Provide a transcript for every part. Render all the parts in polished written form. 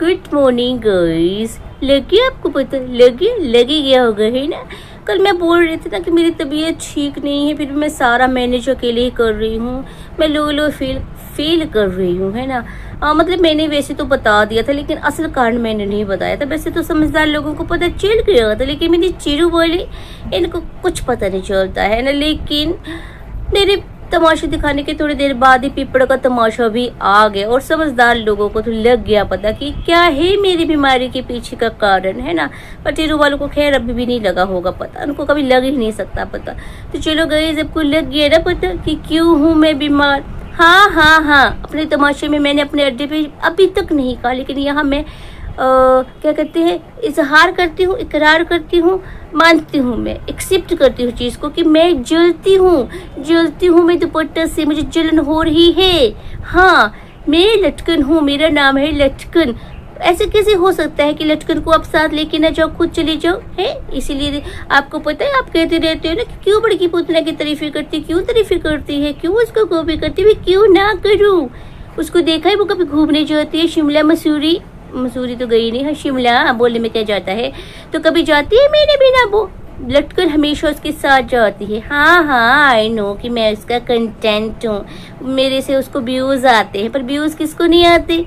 Good morning guys. लगे आपको पता लगे गया होगा है ना। कल मैं बोल रही थी ना कि मेरी तबीयत ठीक नहीं है, फिर भी मैं सारा मैनेज अकेले ही कर रही हूँ। मैं लो फील कर रही हूँ है ना। मतलब मैंने वैसे तो बता दिया था, लेकिन असल कारण मैंने नहीं बताया था। वैसे तो समझदार लोगों को पता चल गया था, लेकिन मेरी चिरू वाली इनको कुछ पता नहीं चलता है ना। लेकिन मेरे तमाशे दिखाने के थोड़ी देर बाद ही पीपड़ का तमाशा भी आ गया और समझदार लोगों को तो लग गया पता कि क्या है मेरी बीमारी के पीछे का कारण है ना। पर टीरू वालों को खैर अभी भी नहीं लगा होगा पता, उनको कभी लग ही नहीं सकता पता। तो चलो गए, सबको लग गया ना पता कि क्यों हूँ मैं बीमार। हाँ, अपने तमाशे में मैंने अपने अड्डे पे अभी तक नहीं कहा, लेकिन यहाँ मैं क्या कहते हैं, इजहार करती हूँ, इकरार करती हूँ, मानती हूँ, मैं एक्सेप्ट करती हूँ चीज़ को कि मैं जलती हूँ मैं दुपट्टा से, मुझे जलन हो रही है। हाँ, मैं लटकन हूँ, मेरा नाम है लटकन। ऐसे कैसे हो सकता है कि लटकन को आप साथ लेके ना जाओ, खुद चले जाओ है। इसीलिए आपको पता है, आप कहते रहते हो ना कि क्यों बड़की पुतना की तारीफें करती, क्यों तारीफें करती है, क्यों उसको कॉपी करती है, क्यों ना करूँ। उसको देखा है वो कभी घूमने जाती है शिमला मसूरी तो गई नहीं है, शिमला बोलने में क्या जाता है, तो कभी जाती है मेरे बिना। वो लटकन हमेशा उसके साथ जाती है। हाँ आई नो कि मैं उसका कंटेंट हूँ, मेरे से उसको व्यूज आते हैं, पर व्यूज किसको नहीं आते?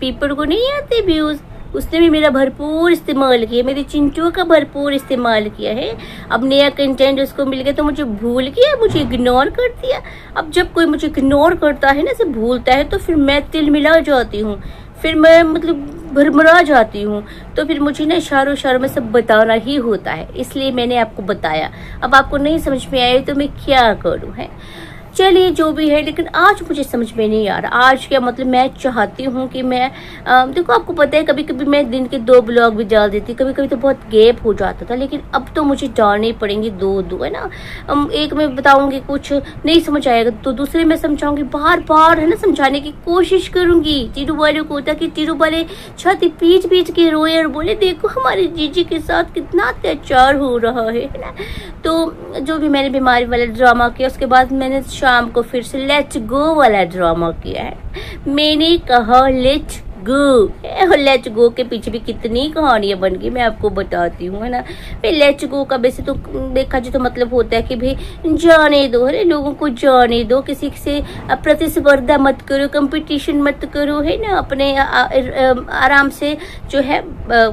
पीपल को नहीं आते व्यूज। उसने भी मेरा भरपूर इस्तेमाल किया, मेरी चिंटू का भरपूर इस्तेमाल किया है। अब नया कंटेंट उसको मिल गया तो मुझे भूल गया, मुझे इग्नोर कर दिया। अब जब कोई मुझे इग्नोर करता है ना, से भूलता है, तो फिर मैं तिलमिला जाती हूँ, फिर मैं मतलब भरमरा जाती हूँ। तो फिर मुझे ना इशारों में सब बताना ही होता है, इसलिए मैंने आपको बताया। अब आपको नहीं समझ में आए तो मैं क्या करूँ है। चलिए जो भी है, लेकिन आज मुझे समझ में नहीं आ रहा आज क्या मतलब। मैं चाहती हूँ कि मैं देखो, आपको पता है कभी कभी मैं दिन के 2 ब्लॉग भी डाल देती, कभी कभी तो बहुत गैप हो जाता था, लेकिन अब तो मुझे डालने पड़ेंगे 2 है ना। एक में बताऊंगी, कुछ नहीं समझ आएगा तो दूसरे में समझाऊंगी, बार है ना समझाने की कोशिश करूंगी टीरू वाले को, ताकि टीरू वाले छाती पीट के रोए और बोले देखो हमारे जीजी के साथ कितना अत्याचार हो रहा है ना। तो जो भी मैंने बीमारी वाला ड्रामा किया, उसके बाद मैंने शाम को फिर से लेट्स गो वाला ड्रामा किया है। मैंने कहा लेट्स गो के पीछे भी कितनी कहानियां बन गई, मैं आपको बताती हूँ है ना। भाई लेट्स गो का वैसे तो देखा जाए तो मतलब होता है कि भाई जाने दो, है लोगों को जाने दो, किसी से प्रतिस्पर्धा मत करो, कंपटीशन मत करो है ना, अपने आराम से जो है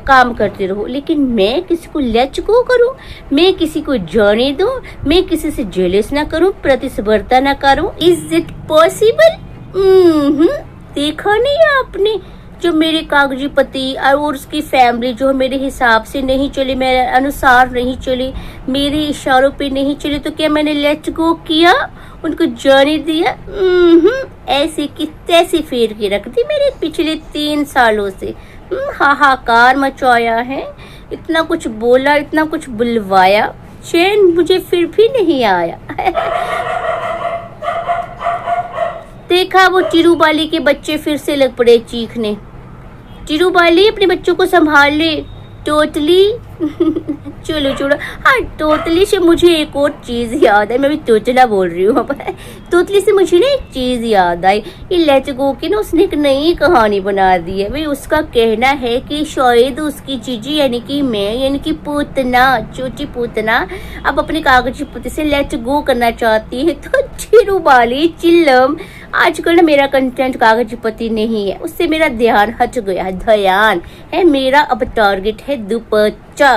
काम करते रहो। लेकिन मैं किसी को लेट्स गो करूँ, मैं किसी को जाने दूँ, मैं किसी से जेलस ना करूँ, प्रतिस्पर्धा ना करूँ, इज इट पॉसिबल? देखा नहीं आपने, जो मेरे कागजी पति और उसकी फैमिली जो मेरे हिसाब से नहीं चले, मेरे अनुसार नहीं चले, मेरे इशारों पे नहीं चले, तो क्या मैंने लेट्स गो किया, उनको जाने दिया? ऐसे की तैसे फेर के रख दी मेरे पिछले 3 सालों से। हाहाकार मचाया है, इतना कुछ बोला, इतना कुछ बुलवाया, चैन मुझे फिर भी नहीं आया। देखा वो चिरूबाली के बच्चे फिर से लग पड़े चीखने। चिरूबाली अपने बच्चों को संभाल ले। टोटली चलो छोड़ो। हाँ, तोतली से मुझे एक और चीज याद है, मैं भी तोतला बोल रही हूँ। तोतली से मुझे ना एक चीज याद आई, ये लेट्स गो की ना उसने एक नई कहानी बना दी है। भाई उसका कहना है कि शायद उसकी जीजी यानी कि मैं, यानी कि पूतना, छोटी पूतना अब अपने कागजी पति से लेट्स गो करना चाहती है। तो चिरूबाली चिल्लम, आजकल ना मेरा कंटेंट कागजी पति नहीं है, उससे मेरा ध्यान हट गया। ध्यान है मेरा, अब टारगेट है दुपट्टा।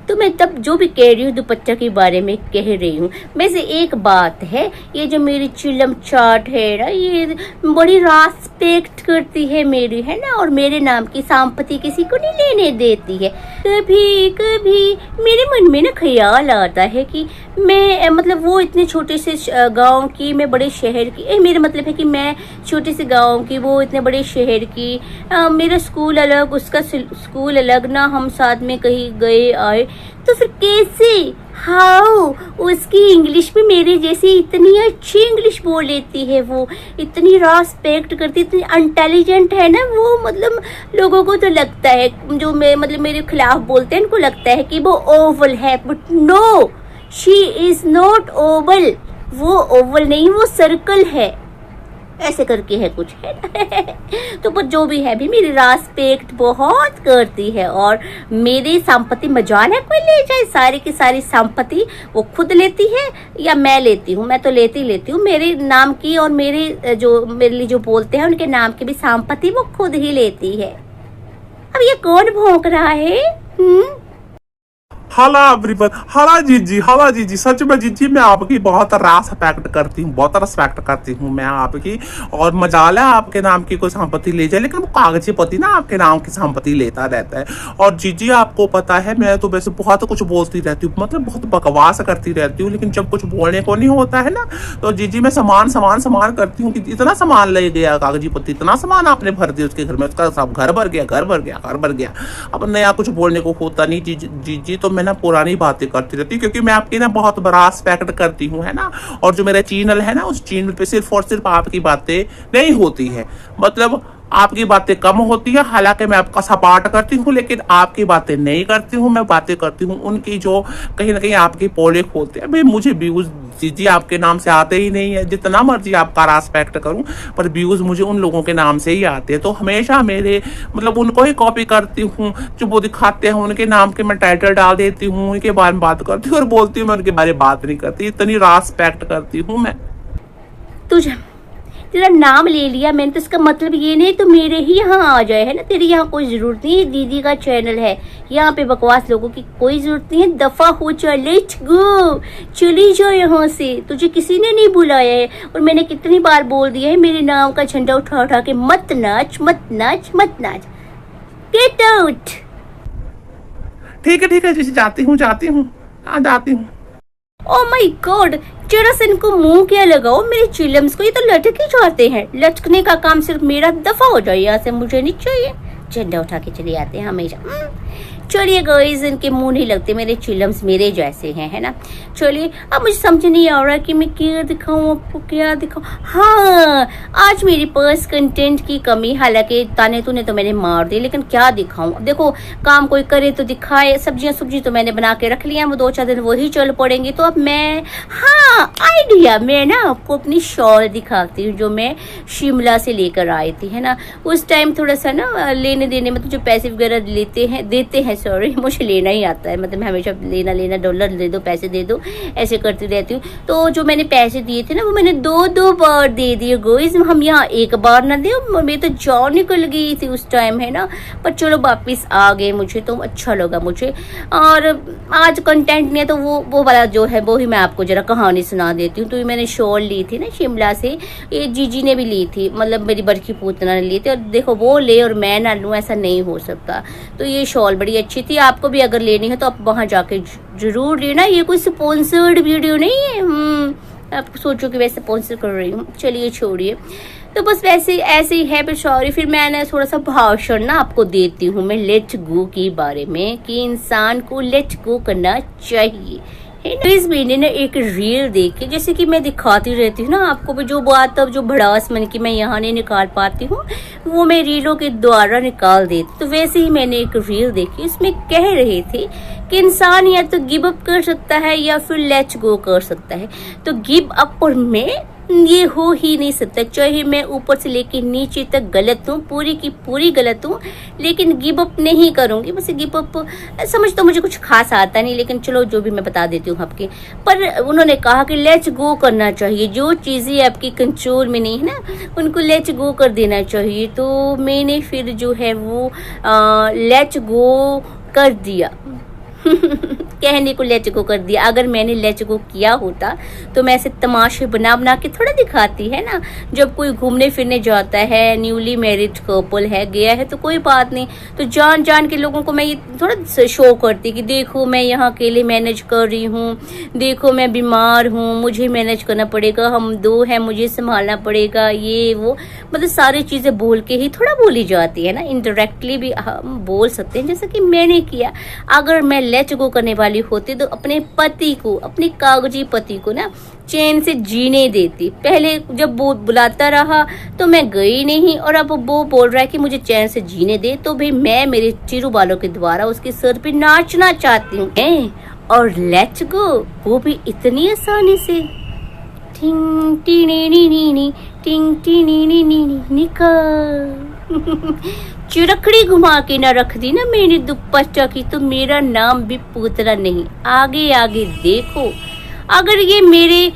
तो मैं तब जो भी कह रही हूँ दुपट्टा के बारे में कह रही हूँ। वैसे एक बात है, ये जो मेरी चिल्लम चाट है ना, ये बड़ी रेस्पेक्ट करती है मेरी है ना, और मेरे नाम की संपत्ति किसी को नहीं लेने देती है। कभी कभी मेरे मन में ना ख्याल आता है कि मैं मतलब वो इतने छोटे से गांव की, मैं बड़े शहर की, मेरा मतलब है कि मैं छोटे से गांव की, वो इतने बड़े शहर की। मेरा स्कूल अलग, उसका स्कूल अलग ना, हम साथ में कहीं गए आए, तो फिर कैसे, हाउ, उसकी इंग्लिश भी मेरे जैसी इतनी अच्छी इंग्लिश बोल लेती है, वो इतनी रेस्पेक्ट करती, इतनी इंटेलिजेंट है ना वो। मतलब लोगों को तो लगता है, जो मैं मतलब मेरे खिलाफ बोलते हैं, उनको लगता है कि वो ओवल है, but no, she is not oval. वो ओवल नहीं, वो सर्कल है। ऐसे करके है कुछ, है ना। तो पर जो भी है भी मेरी रेस्पेक्ट बहुत करती है और मेरी संपत्ति मजाल है कोई ले जाए, सारी की सारी संपत्ति वो खुद लेती है या मैं लेती हूँ। मैं तो लेती हूँ मेरे नाम की, और मेरे लिए जो बोलते हैं उनके नाम की भी संपत्ति वो खुद ही लेती है। अब ये कौन भौंक रहा है? हाला एवरीवन, हाला जीजी, सच में जीजी मैं आपकी बहुत रेस्पेक्ट करती हूँ, बहुत रेस्पेक्ट करती हूँ मैं आपकी। और मजाल है आपके नाम की कोई संपत्ति ले जाए, लेकिन वो कागजी पति ना आपके नाम की संपत्ति लेता रहता है। और जीजी आपको पता है मैं तो वैसे बहुत कुछ बोलती रहती हूँ, मतलब बहुत बकवास करती रहती हूँ, लेकिन जब कुछ बोलने को नहीं होता है ना तो जीजी मैं सामान करती हूँ कि इतना सामान ले गया कागजी पति, इतना सामान आपने भर दिया उसके घर में, उसका सब घर भर गया। अब नया कुछ बोलने को होता नहीं जीजी, तो मैं ना पुरानी बातें करती रहती हूँ, क्योंकि मैं आपकी ना बहुत बड़ा रेस्पेक्ट करती हूँ, है ना। और जो मेरा चैनल है ना उस चैनल पे सिर्फ और सिर्फ आपकी बातें नहीं होती है, मतलब आपकी बातें कम होती है। हालांकि मैं आपका सपोर्ट करती हूँ, लेकिन आपकी बातें नहीं करती हूँ, मैं बातें करती हूँ उनकी जो कहीं ना कहीं आपकी पोलिक होते हैं। भाई मुझे व्यूज जी आपके नाम से आते ही नहीं है, जितना मर्जी आपका रेस्पेक्ट करूं पर व्यूज मुझे उन लोगों के नाम से ही आते हैं। तो हमेशा मेरे मतलब उनको ही कॉपी करती हूँ, जो वो दिखाते हैं उनके नाम के मैं टाइटल डाल देती हूँ, उनके बारे में बात करती हूँ और बोलती हूँ, मैं उनके बारे में बात नहीं करती। इतनी रेस्पेक्ट करती हूँ मैं। तुझे तेरा नाम ले लिया मैंने तो इसका मतलब ये नहीं तो मेरे ही यहाँ आ जाए, है ना। तेरी यहाँ कोई जरूरत नहीं है, दीदी का चैनल है, यहाँ पे बकवास लोगों की कोई जरूरत नहीं है। दफा हो चल, लेट्स गो, चली जाओ यहाँ से। तुझे किसी ने नहीं बुलाया है और मैंने कितनी बार बोल दिया है मेरे नाम का झंडा उठा के मत नाच। Get out. ठीक है जी, जाती हूँ जाती हूँ। ओ माय गॉड, जरा से इनको मुंह क्या लगाओ मेरे चिलम्स को, ये तो लटक ही जाते हैं। लटकने का काम सिर्फ मेरा, दफा हो जाए यहाँ से, मुझे नहीं चाहिए। झंडा उठा के चले आते हैं हमेशा। चलिए गाइस, इनके मुंह नहीं लगते, मेरे चिलम्स मेरे जैसे हैं, है ना। चलिए, अब मुझे समझ नहीं आ रहा कि मैं क्या दिखाऊं आपको, क्या दिखाऊं। हाँ, आज मेरे पास कंटेंट की कमी, हालांकि ताने तूने तो मैंने मार दी, लेकिन क्या दिखाऊं। देखो, काम कोई करे तो दिखाए। सब्जी तो मैंने बना के रख लिया, वो 2-4 दिन वही चल पड़ेंगे। तो अब मैं, हाँ आइडिया, मैं ना आपको अपनी शॉल दिखाती हूँ जो मैं शिमला से लेकर आई थी, है ना। उस टाइम थोड़ा सा ना लेने देने में तो जो पैसे वगैरह देते हैं, सॉरी मुझे लेना ही आता है, मतलब मैं हमेशा लेना, डॉलर दे दो, पैसे दे दो, ऐसे करती रहती हूँ। तो जो मैंने पैसे दिए थे ना वो मैंने 2 बार दे दिए गाइस। हम यहाँ एक बार ना दे, मेरी तो जान निकल गई थी उस टाइम, है ना। पर चलो वापिस आ गए, मुझे तो अच्छा लगा मुझे। और आज कंटेंट नहीं है तो वो वाला जो है वो ही मैं आपको जरा कहानी सुना देती हूँ। तो मैंने शॉल ली थी ना शिमला से, ये जीजी ने भी ली थी, मतलब मेरी बड़की पूतना ने ली थी। और देखो वो ले और मैं ना लूँ, ऐसा नहीं हो सकता। तो ये शॉल बड़ी अच्छी थी, आपको भी अगर लेनी है तो आप वहां जाके जरूर लेना। ये कोई स्पॉन्सर्ड वीडियो नहीं है, आप सोचो कि वैसे स्पॉन्सर कर रही हूँ। चलिए छोड़िए, तो बस वैसे ऐसे ही है। पर सॉरी, फिर मैंने थोड़ा सा भाषण ना आपको देती हूँ मैं लेट गो के बारे में, कि इंसान को लेट गो करना चाहिए, है ना। इस महीने ने एक रील देखी, जैसे कि मैं दिखाती रहती हूँ ना आपको भी, जो बात अब जो भड़ास मन की मैं यहाँ नहीं निकाल पाती हूँ वो मैं रीलों के द्वारा निकाल देती। तो वैसे ही मैंने एक रील देखी, इसमें कह रहे थे कि इंसान या तो गिव अप कर सकता है या फिर लेट्स गो कर सकता है। तो गिव अप और मैं ये हो ही नहीं सकता, चाहे मैं ऊपर से लेके नीचे तक गलत हूँ, पूरी की पूरी गलत हूँ, लेकिन गिव अप नहीं करूंगी। बस गिव अप समझ तो मुझे कुछ खास आता नहीं, लेकिन चलो जो भी मैं बता देती हूँ आपके। पर उन्होंने कहा कि लेट्स गो करना चाहिए, जो चीजें आपकी कंट्रोल में नहीं है ना उनको लेट्स गो कर देना चाहिए। तो मैंने फिर जो है वो लेट्स गो कर दिया कहने को लेट्स गो कर दिया। अगर मैंने लेट्स गो किया होता तो मैं ऐसे तमाशे बना के थोड़ा दिखाती, है ना। जब कोई घूमने फिरने जाता है, न्यूली मैरिड कपल है, गया है तो कोई बात नहीं, तो जान के लोगों को मैं ये थोड़ा शो करती कि देखो मैं यहाँ अकेले मैनेज कर रही हूँ, देखो मैं बीमार हूँ, मुझे मैनेज करना पड़ेगा, हम 2 हैं, मुझे संभालना पड़ेगा, ये वो, मतलब सारी चीजें बोल के ही थोड़ा बोली जाती है ना। इनडायरेक्टली भी हम बोल सकते हैं, जैसा कि मैंने किया। अगर मैं लेट्स गो करने वाली होती तो अपने पति को, अपने कागजी पति को ना चैन से जीने देती। पहले जब वो बुलाता रहा तो मैं गई नहीं, और अब वो बोल रहा है कि मुझे चैन से जीने दे, तो भाई मैं मेरे चिरू बालों के द्वारा उसके सर पे नाचना चाहती हूँ। और लेट्स गो वो भी इतनी आसानी से, टिंग टीनी नी नी नी टिंग टीनी नी नी नी निकल। चिड़कड़ी घुमा के ना रख दी ना मैंने दुपट्टा की, तो मेरा नाम भी पूतरा नहीं। आगे आगे देखो, अगर ये मेरे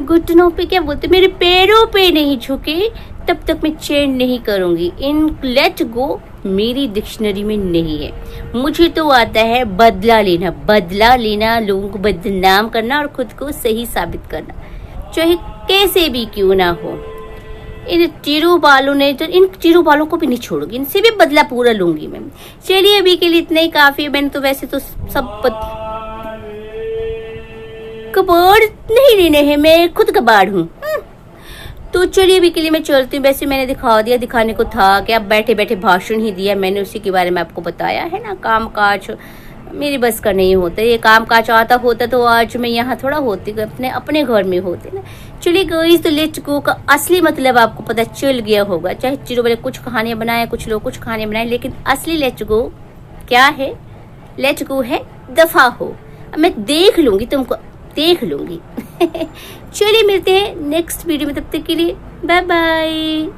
घुटनों पे, क्या बोलते, मेरे पैरों पे नहीं झुके तब तक मैं चैन नहीं करूंगी। इन लेट गो मेरी डिक्शनरी में नहीं है। मुझे तो आता है बदला लेना, बदला लेना, लोगों को बदनाम करना और खुद को सही साबित करना, चाहे कैसे भी क्यों ना हो। इन चिरू बालों ने तो, इन चिरू बालों को भी नहीं छोड़ूंगी, इनसे भी बदला पूरा लूंगी मैं। चलिए अभी के लिए इतना ही काफी है। मैंने तो वैसे तो सब कबाड़ नहीं लेने हैं, मैं खुद कबाड़ हूँ। तो चलिए अभी के लिए मैं चलती हूँ। वैसे मैंने दिखा दिया, दिखाने को था क्या, बैठे बैठे भाषण ही दिया मैंने, उसी के बारे में आपको बताया है ना। काम काज मेरी बस का नहीं होता, ये काम काज आता होता तो आज मैं यहाँ थोड़ा होती, अपने घर में होती ना। चलिए गाइस, तो लेट्स गो का असली मतलब आपको पता चल गया होगा। चाहे चिरू वाले कुछ कहानियां बनाए, कुछ लोग कुछ कहानियां बनाए, लेकिन असली लेट्स गो क्या है? लेट्स गो है दफा हो। अब मैं देख लूंगी, तुमको देख लूंगी। चलिए मिलते हैं नेक्स्ट वीडियो में, तब तक के लिए बाय बाय।